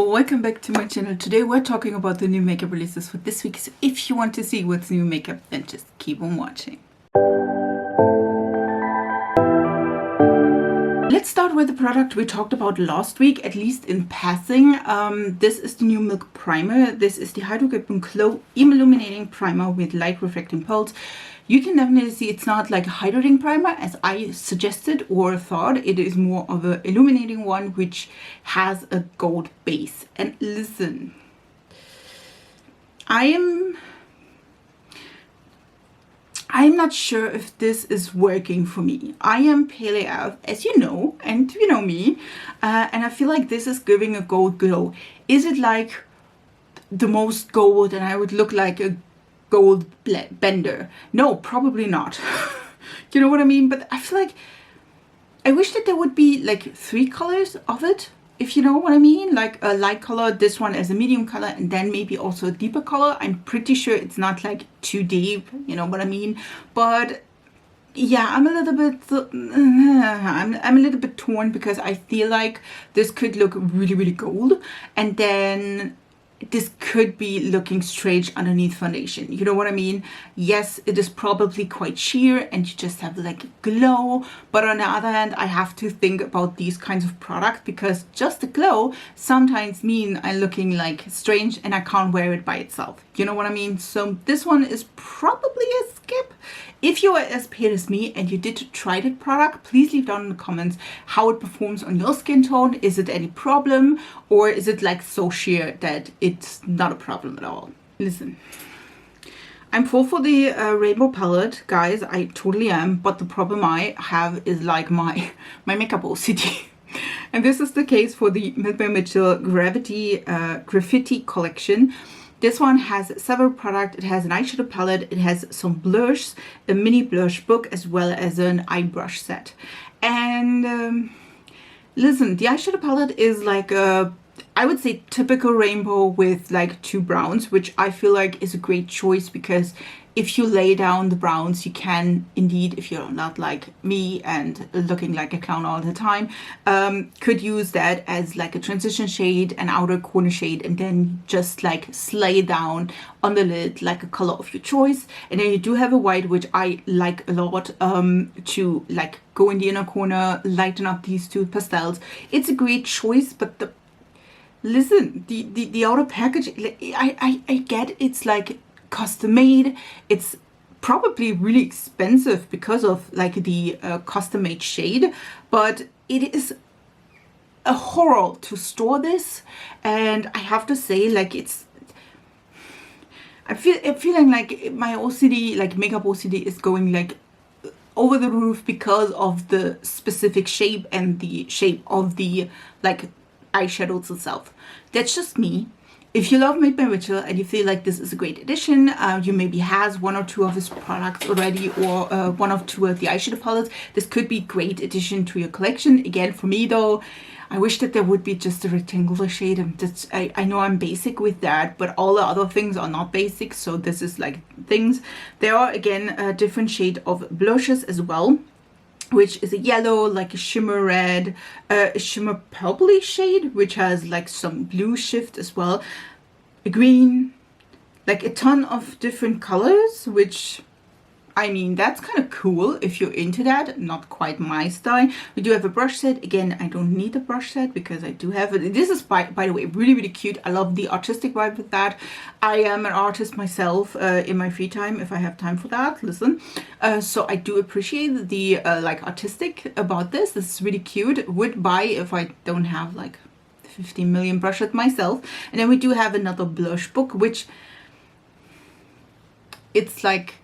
welcome back to my channel. Today we're talking about the new makeup releases for this week. So if you want to see what's new makeup, then just keep on watching. Let's start with the product we talked about last week, at least in passing. This is the new Milk Primer. This is the Hydro Glow Illuminating Primer with light reflecting pearls. You can definitely see it's not like a hydrating primer as I suggested or thought. It is more of an illuminating one which has a gold base. And listen, I'm not sure if this is working for me. I am pale AF, as you know, and you know me, and I feel like this is giving a gold glow. Is it like the most gold and I would look like a gold bender? No, probably not. You know what I mean? But I feel like I wish that there would be like 3 colors of it, if you know what I mean, like a light color, this one as a medium color, and then maybe also a deeper color. I'm pretty sure it's not like too deep, you know what I mean? But yeah, I'm a little bit I'm a little bit torn because I feel like this could look really, really gold, and then this could be looking strange underneath foundation. You know what I mean? Yes, it is probably quite sheer and you just have like a glow. But on the other hand, I have to think about these kinds of products because just the glow sometimes mean I'm looking like strange and I can't wear it by itself. You know what I mean? So this one is probably a skip. If you are as pale as me and you did try that product, please leave down in the comments how it performs on your skin tone. Is it any problem, or is it like so sheer that it's not a problem at all? Listen, I'm full for the rainbow palette, guys. I totally am. But the problem I have is like my makeup OCD. And this is the case for the Milk by Mitchell Graffiti collection. This one has several products. It has an eyeshadow palette, it has some blush, a mini blush book, as well as an eye brush set. And listen, the eyeshadow palette is like a, I would say, typical rainbow with like 2 browns, which I feel like is a great choice because if you lay down the browns, you can indeed, if you're not like me and looking like a clown all the time, could use that as like a transition shade, an outer corner shade, and then just like slay down on the lid like a color of your choice. And then you do have a white, which I like a lot, to like go in the inner corner, lighten up these 2 pastels. It's a great choice, but listen, the outer package, I get it's like custom made. It's probably really expensive because of like the custom made shade, but it is a horror to store this. And I have to say, like, I'm feeling like my OCD, like makeup OCD, is going like over the roof because of the specific shape and the shape of the like eyeshadows itself. That's just me. If you love Milk by Mitchell and you feel like this is a great addition, you maybe has 1 or 2 of his products already, or 1 or 2 of the eyeshadow palettes, this could be great addition to your collection. Again, for me though, I wish that there would be just a rectangular shade. And that's, I know I'm basic with that, but all the other things are not basic. So this is like things. There are again a different shade of blushes as well, which is a yellow, like a shimmer red, a shimmer purpley shade, which has like some blue shift as well, a green, like a ton of different colors, which, I mean, that's kind of cool if you're into that. Not quite my style. We do have a brush set. Again, I don't need a brush set because I do have it. This is, by the way, really, really cute. I love the artistic vibe with that. I am an artist myself in my free time, if I have time for that. Listen. So I do appreciate the like artistic about this. This is really cute. Would buy if I don't have like 15 million brushes myself. And then we do have another blush book, which it's like,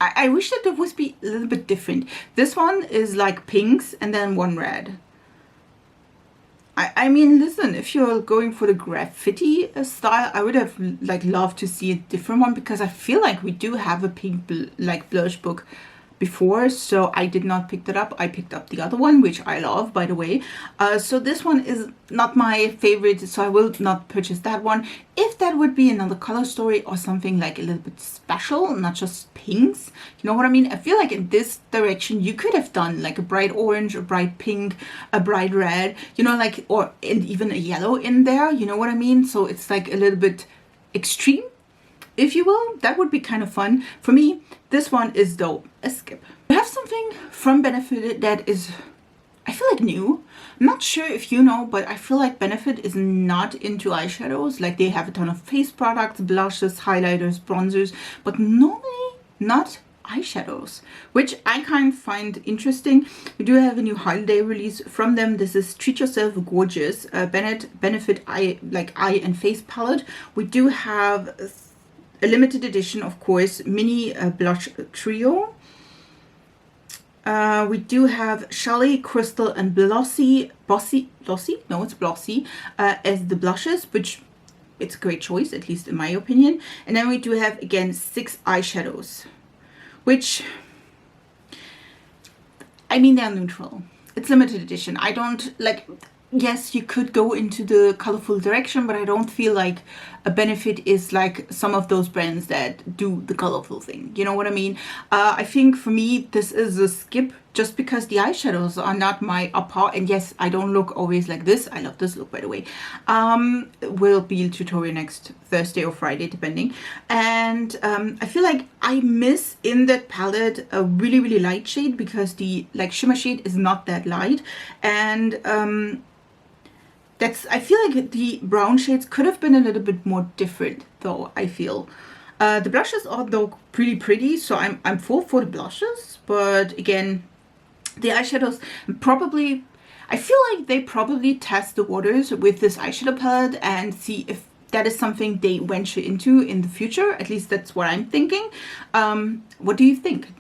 I wish that it would be a little bit different. This one is like pinks and then 1 red. I mean, listen, if you're going for the graffiti style, I would have like loved to see a different one because I feel like we do have a pink like blush book, before, so I did not pick that up. I picked up the other one, which I love, by the way. So this one is not my favorite, so I will not purchase that one. If that would be another color story or something like a little bit special, not just pinks, you know what I mean? I feel like in this direction you could have done like a bright orange, a bright pink, a bright red, you know, like, or and even a yellow in there, you know what I mean? So it's like a little bit extreme, if you will. That would be kind of fun. For me, this one is though a skip. I have something from Benefit that is, I feel like, new. I'm not sure if you know, but I feel like Benefit is not into eyeshadows. Like, they have a ton of face products, blushes, highlighters, bronzers, but normally not eyeshadows, which I kind of find interesting. We do have a new holiday release from them. This is Treat Yourself Gorgeous Benefit Eye and Face Palette. We do have a limited edition, of course, mini blush trio. We do have Chalet, Crystal, and Blossy as the blushes, which it's a great choice, at least in my opinion. And then we do have, again, 6 eyeshadows, which, I mean, they're neutral. It's limited edition. I don't like, yes, you could go into the colorful direction, but I don't feel like a Benefit is like some of those brands that do the colorful thing. You know what I mean? I think for me, this is a skip just because the eyeshadows are not my upper. And yes, I don't look always like this. I love this look, by the way. Will be a tutorial next Thursday or Friday, depending. And I feel like I miss in that palette a really, really light shade because the like shimmer shade is not that light. And I feel like the brown shades could have been a little bit more different, though, I feel. The blushes are, though, pretty, so I'm full for the blushes. But again, the eyeshadows, I feel like they probably test the waters with this eyeshadow palette and see if that is something they venture into in the future. At least that's what I'm thinking. What do you think?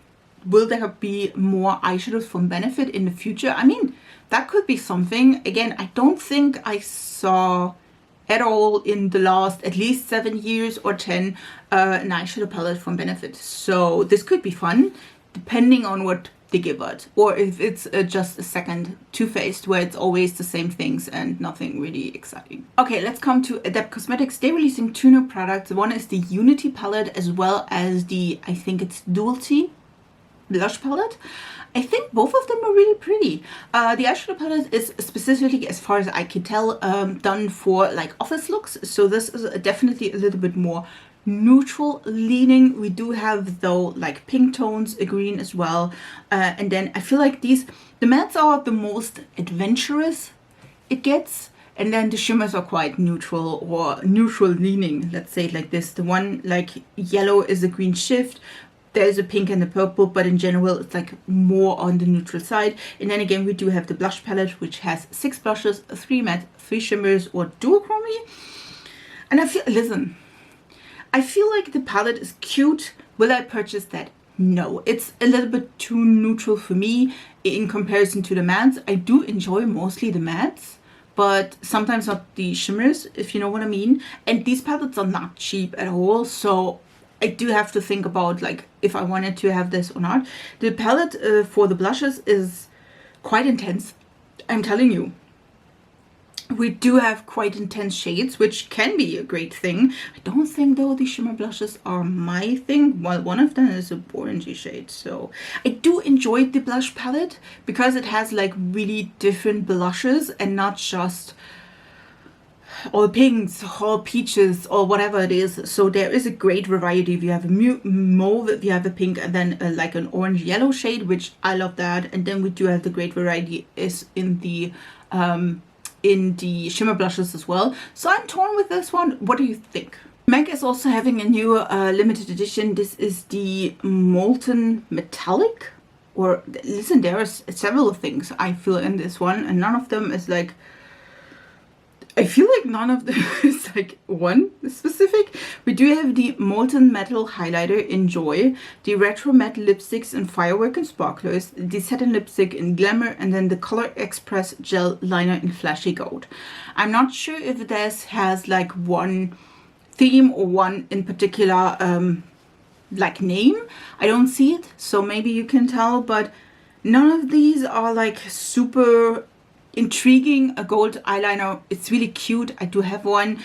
Will there be more eyeshadows from Benefit in the future? I mean, that could be something. Again, I don't think I saw at all in the last at least 7 years or 10 an eyeshadow palette from Benefit. So this could be fun, depending on what they give out. Or if it's just a second Too Faced where it's always the same things and nothing really exciting. Okay, let's come to Adept Cosmetics. They're releasing 2 new products. One is the Unity palette as well as the, I think it's Duality blush palette. I think both of them are really pretty. The eyeshadow palette is specifically, as far as I can tell, done for like office looks. So this is definitely a little bit more neutral leaning. We do have, though, like pink tones, a green as well. And then I feel like the mattes are the most adventurous it gets. And then the shimmers are quite neutral or neutral leaning. Let's say it like this. The one like yellow is a green shift. There's a pink and a purple, but in general, it's like more on the neutral side. And then again, we do have the blush palette, which has 6 blushes, 3 matte, 3 shimmers, or duochrome. And I feel like the palette is cute. Will I purchase that? No, it's a little bit too neutral for me in comparison to the mattes. I do enjoy mostly the mattes, but sometimes not the shimmers, if you know what I mean. And these palettes are not cheap at all, so I do have to think about like if I wanted to have this or not. The palette for the blushes is quite intense. I'm telling you. We do have quite intense shades, which can be a great thing. I don't think, though, the shimmer blushes are my thing. Well, one of them is a orangey shade. So I do enjoy the blush palette because it has like really different blushes and not just or pinks or peaches or whatever it is. So there is a great variety. If you have a mauve, if you have a pink, and then like an orange yellow shade, which I love that. And then we do have the great variety is in the shimmer blushes as well. So I'm torn with this one. What do you think? MAC is also having a new limited edition. This is the Molten Metallic. Or listen, there are several things I feel in this one, and none of them is like, I feel like none of them is like one specific. We do have the Molten Metal Highlighter in Joy, the Retro Matte Lipsticks in Firework and Sparklers, the Satin Lipstick in Glamour, and then the Color Express Gel Liner in Flashy Gold. I'm not sure if this has like one theme or one in particular like name. I don't see it, so maybe you can tell, but none of these are like super intriguing. A gold eyeliner, it's really cute. I do have one.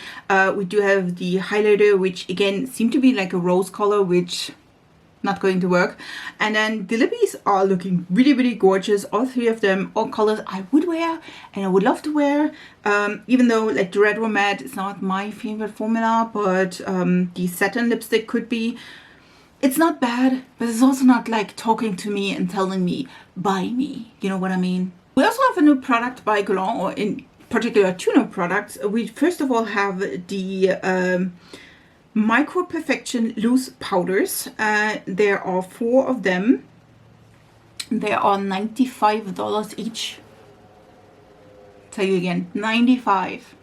We do have the highlighter, which again seem to be like a rose color, which not going to work. And then the lippies are looking really, really gorgeous. All three of them, all colors I would wear and I would love to wear. Even though like the Red Matte is not my favorite formula, but the Satin lipstick could be. It's not bad, but it's also not like talking to me and telling me, buy me. You know what I mean? We also have a new product by Guerlain, or in particular two new products. We first of all have the Micro Perfection loose powders. There are 4 of them. They are $95 each. Tell you again, 95.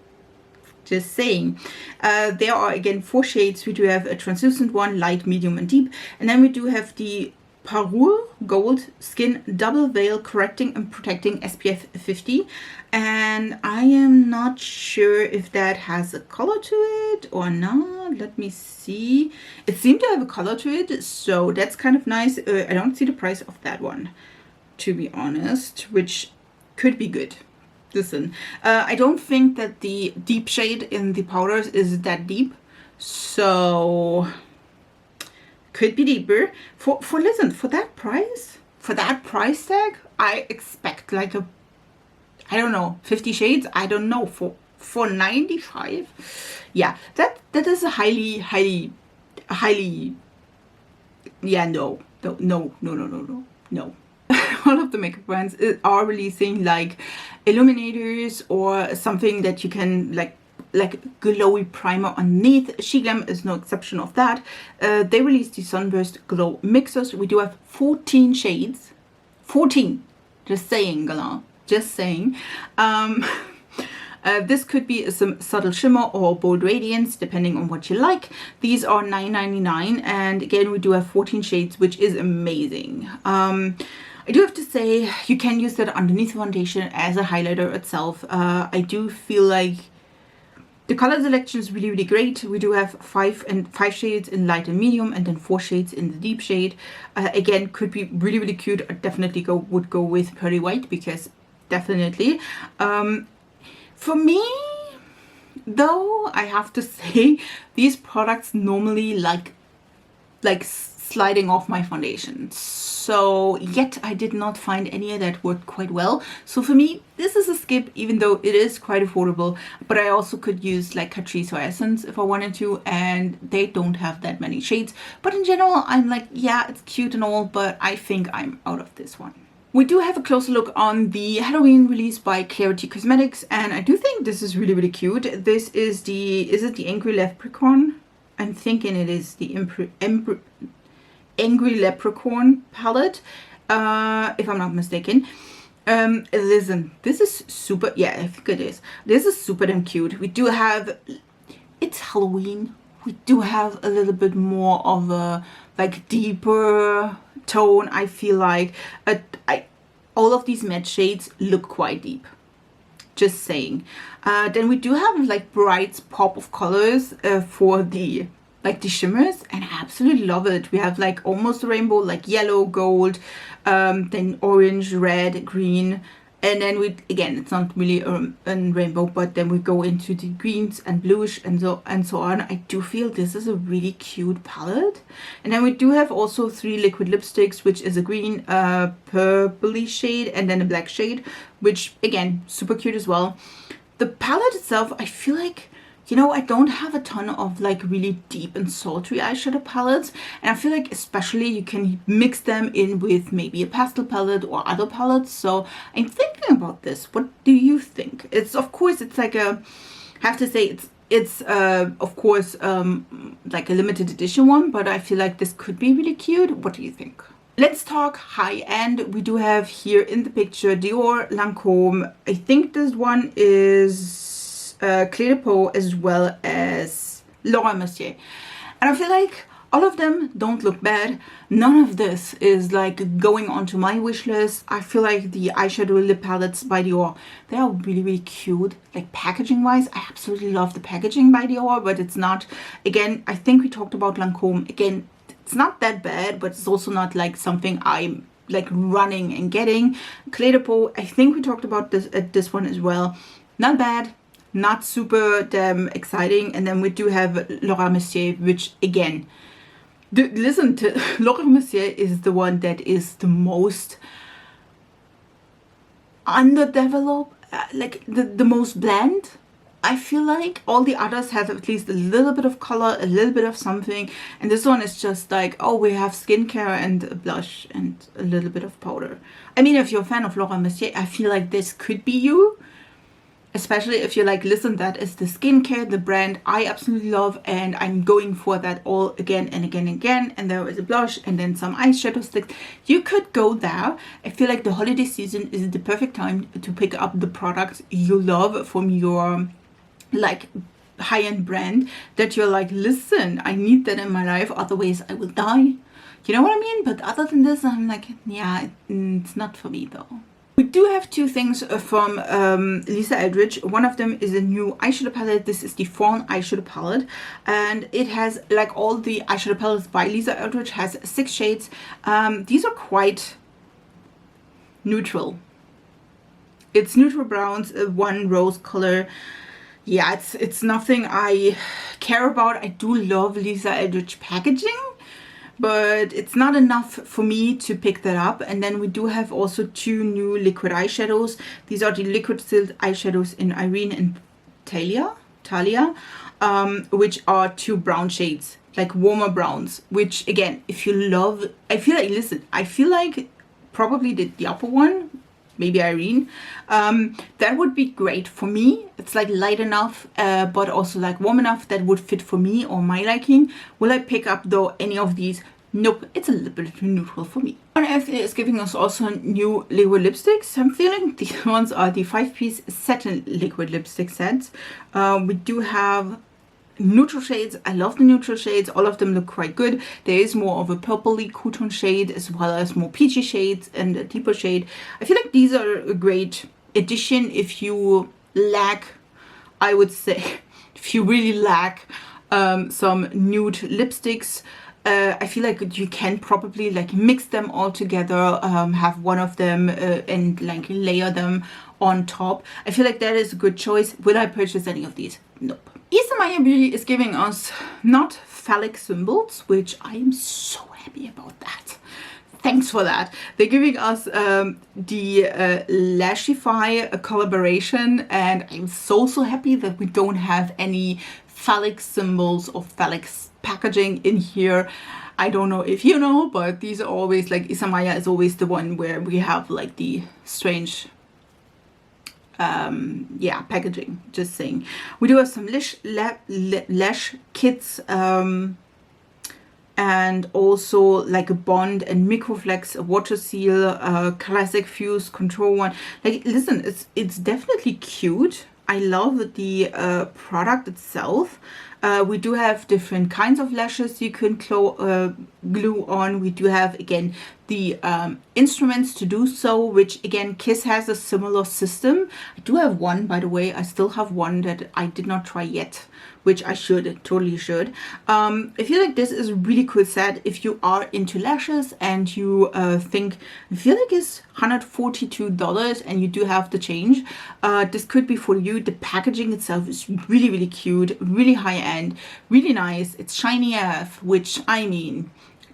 Just saying. There are again 4 shades. We do have a translucent one, light, medium, and deep. And then we do have the Peau Gold Skin Double Veil Correcting and Protecting SPF 50. And I am not sure if that has a color to it or not. Let me see. It seemed to have a color to it, so that's kind of nice. I don't see the price of that one, to be honest, which could be good. Listen, I don't think that the deep shade in the powders is that deep, so could be deeper. Listen, for that price tag, I expect like a, I don't know, 50 shades. I don't know, for 95. Yeah, that is a highly. Yeah, no. All of the makeup brands are releasing like illuminators or something that you can like glowy primer underneath. Sheglam is no exception of that. They released the Sunburst Glow Mixers. We do have 14 shades. 14. Just saying, Guerlain. Just saying. This could be some subtle shimmer or bold radiance, depending on what you like. These are $9.99, and again, we do have 14 shades, which is amazing. I do have to say, you can use that underneath foundation as a highlighter itself. I do feel like the color selection is really, really great. We do have 5 shades in light and medium, and then 4 shades in the deep shade. Again, could be really, really cute. I definitely would go with Pearly White, because definitely. For me, though, I have to say, these products normally like sliding off my foundation. So yet I did not find any that worked quite well. So for me, this is a skip, even though it is quite affordable. But I also could use like Catrice or Essence if I wanted to, and they don't have that many shades. But in general, I'm like, yeah, it's cute and all, but I think I'm out of this one. We do have a closer look on the Halloween release by Klarity Cosmetics, and I do think this is really, really cute. This is is it the Angry Leprechaun? I'm thinking it is the Angry Leprechaun palette, if I'm not mistaken. Listen, this is super, yeah, I think it is. This is super damn cute. We do have, it's Halloween. We do have a little bit more of a like deeper tone. I feel like all of these matte shades look quite deep. Just saying. Then we do have like bright pop of colors for the shimmers, and I absolutely love it. We have like almost a rainbow, like yellow, gold, then orange, red, green, and then again, it's not really a rainbow, but then we go into the greens and bluish and so on. I do feel this is a really cute palette. And then we do have also 3 liquid lipsticks, which is a green, purpley shade, and then a black shade, which again, super cute as well. The palette itself, I feel like, you know, I don't have a ton of like really deep and sultry eyeshadow palettes, and I feel like especially you can mix them in with maybe a pastel palette or other palettes. So I'm thinking about this. What do you think? It's, of course, it's like I have to say it's of course like a limited edition one, but I feel like this could be really cute. What do you think? Let's talk high end. We do have here in the picture Dior, Lancome. I think this one is Peau, as well as Mercier. And I feel like all of them don't look bad. None of this is like going onto my wish list. I feel like the eyeshadow lip palettes by Dior, they are really, really cute. Like packaging wise, I absolutely love the packaging by Dior, but it's not, again, I think we talked about Lancome. Again, It's not that bad, but it's also not like something I'm like running and getting. Colourpop, I think we talked about this one as well. Not bad, not super damn exciting. And then we do have Laura Mercier, which again, listen to Laura Mercier is the one that is the most underdeveloped, like the most bland. I feel like all the others have at least a little bit of color, a little bit of something, and this one is just like, oh, we have skincare and a blush and a little bit of powder. I mean, if you're a fan of Laura Mercier, I feel like this could be you, especially if you're like, listen, that is the skincare, the brand I absolutely love, and I'm going for that all again and again and again. And there is a blush and then some eyeshadow sticks. You could go there. I feel like the holiday season is the perfect time to pick up the products you love from your like high-end brand that you're like, listen, I need that in my life, otherwise I will die. You know what I mean? But other than this, I'm like, yeah, it's not for me though. We do have two things from Lisa Eldrige. One of them is a new eyeshadow palette. This is the Fawn eyeshadow palette, and it has, like all the eyeshadow palettes by Lisa Eldrige, has 6 shades. These are quite neutral. It's neutral browns, one rose color. Yeah, it's nothing I care about. I do love Lisa Eldrige packaging, but it's not enough for me to pick that up. And then we do have also 2 new liquid eyeshadows. These are the liquid sealed eyeshadows in Irene and Talia, which are 2 brown shades, like warmer browns, which again, if you love, I feel like, listen, I feel like probably the upper one, maybe Irene, that would be great for me. It's like light enough, but also like warm enough that would fit for me or my liking. Will I pick up though any of these? Nope, it's a little bit too neutral for me. Unearthly is giving us also new liquid lipsticks. I'm feeling these ones are the 5-piece satin liquid lipstick sets. We do have neutral shades. I love the neutral shades. All of them look quite good. There is more of a purpley cool-tone shade, as well as more peachy shades and a deeper shade. I feel like these are a great addition if you lack, I would say, if you really lack some nude lipsticks. I feel like you can probably like mix them all together, have one of them and like layer them on top. I feel like that is a good choice. Will I purchase any of these? Nope. Isamaya Beauty is giving us not phallic symbols, which I am so happy about that. Thanks for that. They're giving us the Lashify collaboration, and I'm so happy that we don't have any phallic symbols or phallic packaging in here. I don't know if you know, but these are always like, Isamaya is always the one where we have like the strange yeah, packaging, just saying. We do have some lash kits, and also like a bond and microflex, a water seal, classic fuse control one. Like, listen, it's definitely cute. I love the product itself. We do have different kinds of lashes you can glue on. We do have, again, the instruments to do so, which again, Kiss has a similar system. I do have one, by the way. I still have one that I did not try yet, which I totally should. I feel like this is a really cool set if you are into lashes and you I feel like it's $142 and you do have the change. This could be for you. The packaging itself is really, really cute, really high end, really nice. It's shiny AF, which, I mean,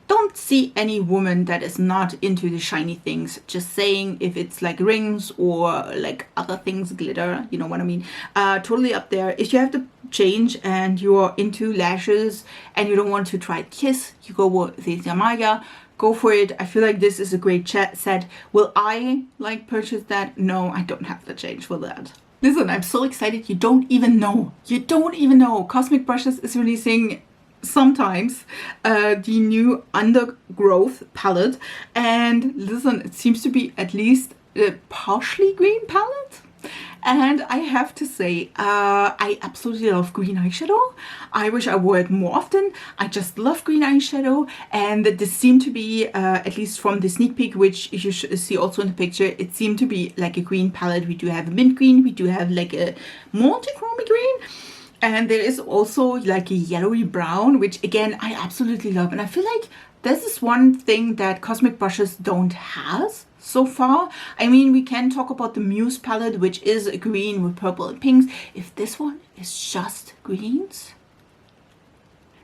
don't see any woman that is not into the shiny things. Just saying, if it's like rings or like other things, glitter, you know what I mean. Totally up there. If you have the change and you're into lashes and you don't want to try Kiss, you go with the Isamaya. Go for it. I feel like this is a great set. Will I like purchase that? No, I don't have the change for that. Listen, I'm so excited. You don't even know. You don't even know. Cosmic Brushes is releasing sometimes the new Undergrowth palette, and listen, it seems to be at least a partially green palette. And I have to say, I absolutely love green eyeshadow. I wish I wore it more often. I just love green eyeshadow, and this seemed to be, at least from the sneak peek, which you should see also in the picture, it seemed to be like a green palette. We do have a mint green, we do have like a multi-chromy green. And there is also like a yellowy brown, which again, I absolutely love. And I feel like this is one thing that cosmic brushes don't have so far. I mean, we can talk about the Muse palette, which is green with purple and pinks. If this one is just greens,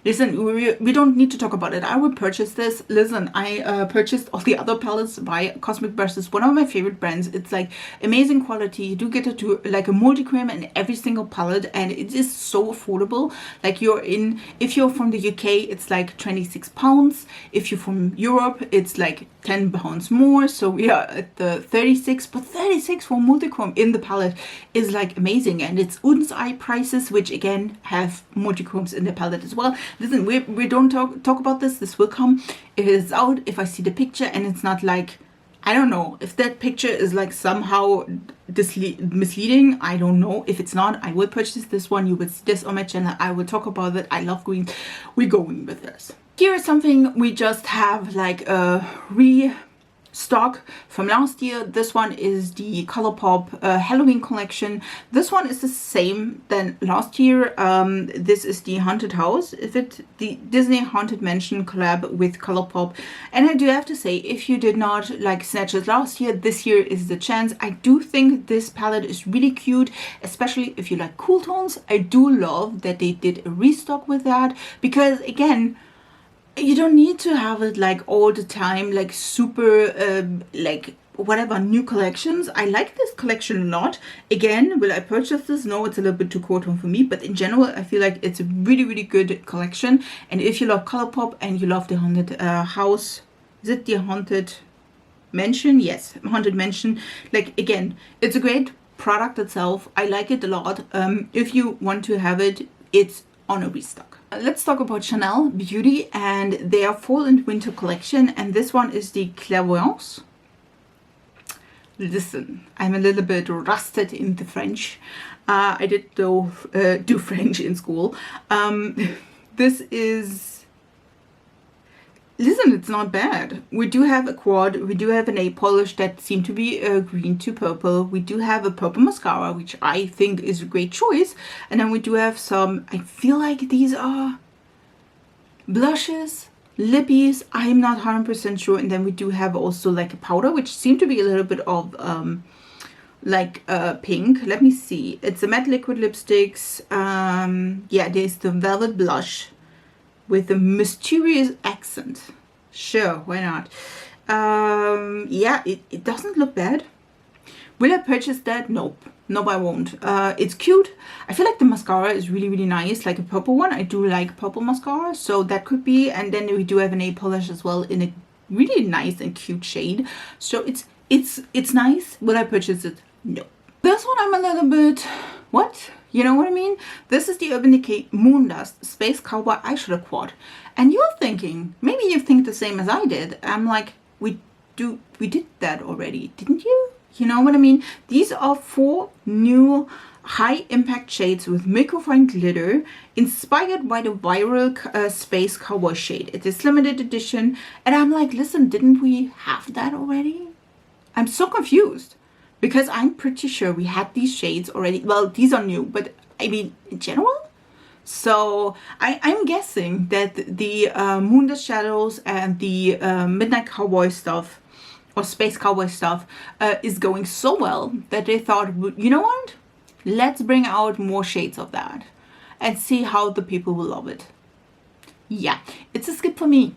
listen, we don't need to talk about it. I will purchase this. Listen, I purchased all the other palettes by Cosmic Brushes, one of my favorite brands. It's like amazing quality. You do get like a multi-cream in every single palette, and it is so affordable. Like if you're from the UK, it's like £26. If you're from Europe, it's like £10 more. So we are at the 36, but 36 for multi-chrome in the palette is like amazing. And it's Un's Eye prices, which again have multi-chromes in the palette as well. Listen, we don't talk about this. This will come if it's out, if I see the picture and it's not like, I don't know, if that picture is like somehow misleading, I don't know. If it's not, I will purchase this one. You will see this on my channel. I will talk about it. I love green. We're going with this. Here is something we just have like a restock from last year. This one is the Colourpop Halloween collection. This one is the same than last year. This is the Haunted House. The Disney Haunted Mansion collab with Colourpop. And I do have to say, if you did not like snatch it last year, this year is the chance. I do think this palette is really cute, especially if you like cool tones. I do love that they did a restock with that, because again, you don't need to have it like all the time, like super, like whatever, new collections. I like this collection a lot. Again, will I purchase this? No, it's a little bit too cool tone for me. But in general, I feel like it's a really, really good collection. And if you love Colourpop and you love the Haunted House, is it the Haunted Mansion? Yes, Haunted Mansion. Like, again, it's a great product itself. I like it a lot. If you want to have it, it's on a restock. Let's talk about Chanel Beauty and their fall and winter collection, and this one is the Clairvoyance. Listen, I'm a little bit rusted in the French. I did do French in school. This is, listen, it's not bad. We do have a quad, we do have a nail polish that seem to be green to purple. We do have a purple mascara, which I think is a great choice. And then we do have some, I feel like these are blushes, lippies. I'm not 100% sure. And then we do have also like a powder, which seem to be a little bit of pink. Let me see. It's a matte liquid lipsticks. Yeah, there's the velvet blush with a mysterious accent. Sure, why not? Yeah, it doesn't look bad. Will I purchase that? Nope. Nope, I won't. It's cute. I feel like the mascara is really, really nice, like a purple one. I do like purple mascara, so that could be. And then we do have a nail polish as well in a really nice and cute shade. So it's nice. Will I purchase it? No. This one I'm a little bit, what? You know what I mean? This is the Urban Decay Moondust Space Cowboy Eyeshadow Quad. And you're thinking, maybe you think the same as I did. I'm like, we did that already, didn't you? You know what I mean? These are 4 new high impact shades with microfine glitter inspired by the viral Space Cowboy shade. It is limited edition. And I'm like, listen, didn't we have that already? I'm so confused. Because I'm pretty sure we had these shades already. Well, these are new, but I mean, in general. So I'm guessing that the Moondust Shadows and the Midnight Cowboy stuff, or Space Cowboy stuff, is going so well that they thought, you know what? Let's bring out more shades of that and see how the people will love it. Yeah, it's a skip for me.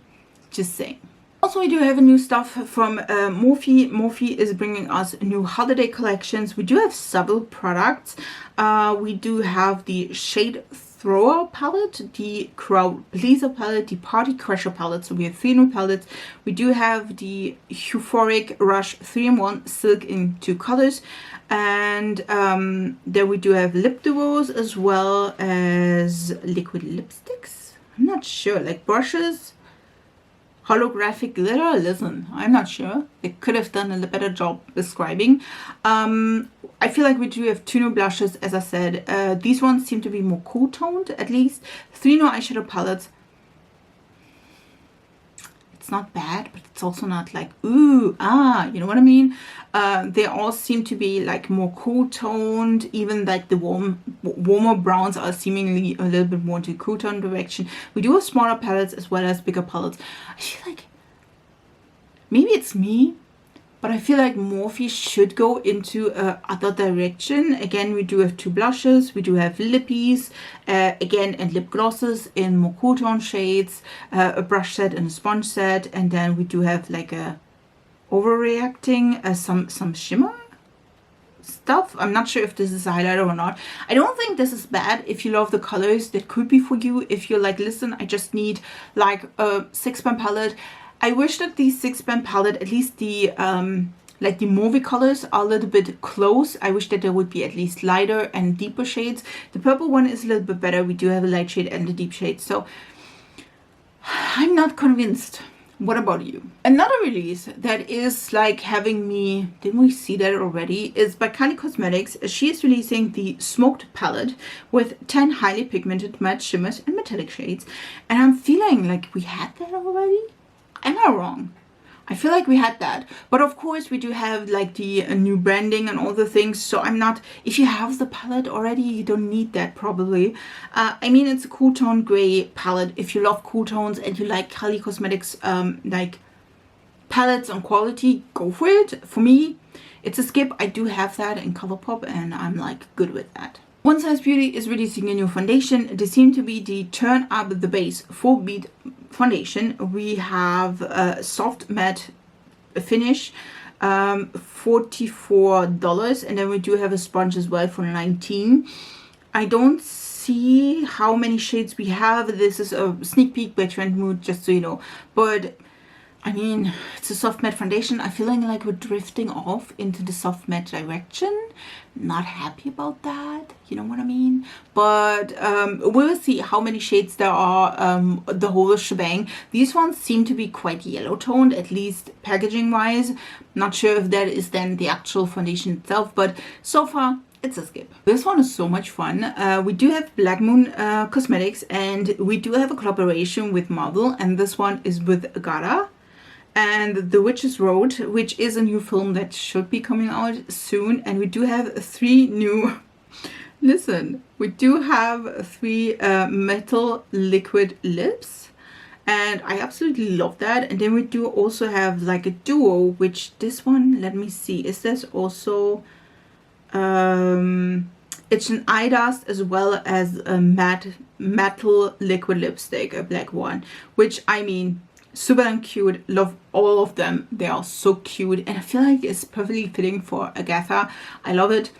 Just saying. Also, we do have a new stuff from Morphe. Morphe is bringing us new holiday collections. We do have several products. We do have the Shade Thrower palette, the Crowd Pleaser palette, the Party Crusher palette. So we have 3 new palettes. We do have the Euphoric Rush 3-in-1 Silk in 2 colors. And then we do have lip duos as well as liquid lipsticks. I'm not sure, like brushes. Holographic glitter, listen, I'm not sure. They could have done a better job describing. I feel like we do have 2 new blushes, as I said. These ones seem to be more cool toned, at least. 3 new eyeshadow palettes. It's It's not bad, but it's also not like, ooh, ah, you know what I mean? They all seem to be like more cool toned. Even like the warmer browns are seemingly a little bit more to cool tone direction. We do have smaller palettes as well as bigger palettes. I feel like maybe it's me, but I feel like Morphe should go into other direction. Again, we do have 2 blushes, we do have lippies, again, and lip glosses in more cool tone shades, a brush set and a sponge set, and then we do have like a overreacting, some shimmer stuff. I'm not sure if this is a highlighter or not. I don't think this is bad. If you love the colors, that could be for you. If you're like, listen, I just need like a 6-pan palette. I wish that the 6-pan palette, at least the like the mauve colors, are a little bit close. I wish that there would be at least lighter and deeper shades. The purple one is a little bit better. We do have a light shade and a deep shade, so I'm not convinced. What about you? Another release that is like having me, didn't we see that already, is by Kylie Cosmetics. She is releasing the Smoked palette with 10 highly pigmented matte shimmers and metallic shades, and I'm feeling like we had that already. Am I wrong? I feel like we had that, but of course we do have like the new branding and all the things, so I'm not, if you have the palette already, you don't need that probably. I mean, it's a cool tone gray palette. If you love cool tones and you like Kylie Cosmetics like palettes and quality, go for it. For me, it's a skip. I do have that in Colourpop and I'm like good with that. One Size Beauty is releasing a new foundation. They seem to be the Turn Up the Base 4 bead foundation. We have a soft matte finish, $44, and then we do have a sponge as well for $19. I don't see how many shades we have. This is a sneak peek by Trend Mood, just so you know, but I mean, it's a soft matte foundation. I feeling like we're drifting off into the soft matte direction. Not happy about that, you know what I mean? But we'll see how many shades there are, the whole shebang. These ones seem to be quite yellow toned, at least packaging wise. Not sure if that is then the actual foundation itself, but so far it's a skip. This one is so much fun. We do have Black Moon Cosmetics, and we do have a collaboration with Marvel, and this one is with Gara and The Witch's Road, which is a new film that should be coming out soon. And we do have 3 new, listen, we do have 3 metal liquid lips, and I absolutely love that. And then we do also have like a duo, which this one, let me see, is this also it's an eye dust as well as a metal liquid lipstick, a black one, which I mean, super and cute. Love all of them. They are so cute, and I feel like it's perfectly fitting for Agatha. I love it.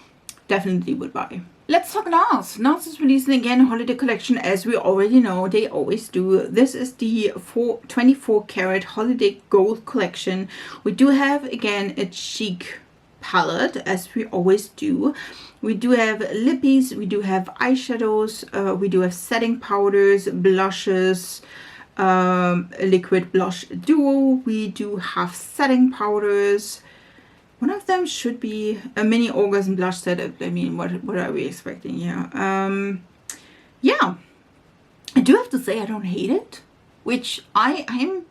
Definitely would buy. Let's talk NARS. NARS is releasing again a holiday collection, as we already know they always do. This is the 24 karat holiday gold collection. We do have again a chic palette, as we always do. We do have lippies, we do have eyeshadows, we do have setting powders, blushes, liquid blush duo. We do have setting powders. One of them should be a mini orgasm blush set. I mean, what are we expecting here? Yeah, I do have to say I don't hate it, which I am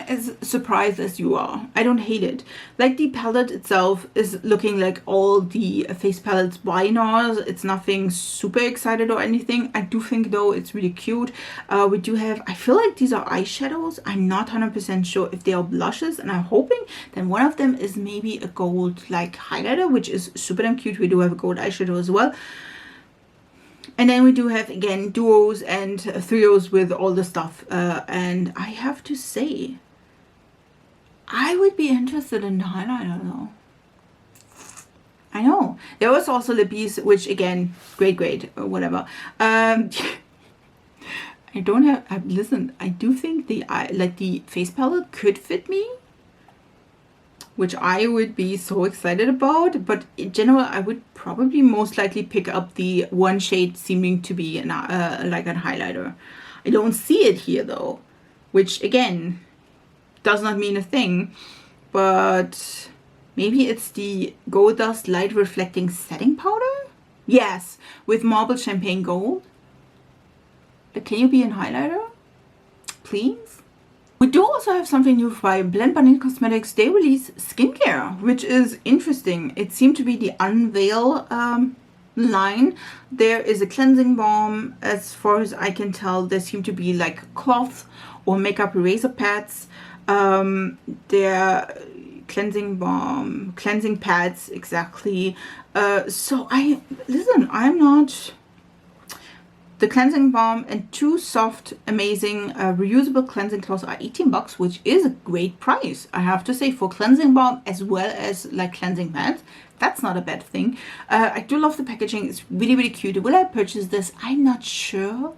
as surprised as you are. I don't hate it. Like, the palette itself is looking like all the face palettes by NARS. It's nothing super excited or anything. I do think though it's really cute. We do have, I feel like these are eyeshadows. I'm not 100% sure if they are blushes, and I'm hoping that one of them is maybe a gold like highlighter, which is super damn cute. We do have a gold eyeshadow as well. And then we do have, again, duos and trios with all the stuff. And I have to say, I would be interested in the highlighter though. I know. There was also lippies, which again, great, or whatever. I don't have, listen, I do think the face palette could fit me, which I would be so excited about. But in general, I would probably most likely pick up the one shade seeming to be like a highlighter. I don't see it here though, which again does not mean a thing, but maybe it's the Gold Dust Light Reflecting Setting Powder? Yes, with Marble Champagne Gold. Can you be a highlighter? Please? We do also have something new by Blend Bunny Cosmetics. They release skincare, which is interesting. It seemed to be the Unveil line. There is a cleansing balm. As far as I can tell, there seem to be like cloth or makeup eraser pads. There cleansing balm, cleansing pads, exactly. So I'm not... The cleansing balm and 2 soft, amazing, reusable cleansing cloths are $18, which is a great price, I have to say, for cleansing balm as well as like cleansing pads. That's not a bad thing. I do love the packaging. It's really, really cute. Will I purchase this? I'm not sure.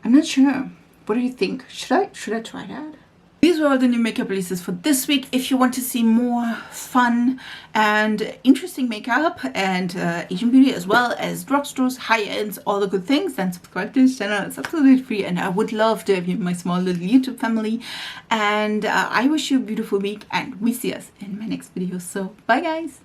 What do you think? Should I try that? These were all the new makeup releases for this week. If you want to see more fun and interesting makeup and Asian beauty as well as drugstores, high-ends, all the good things, then subscribe to this channel. It's absolutely free and I would love to have you in my small little YouTube family. And I wish you a beautiful week and we see us in my next video. So bye guys!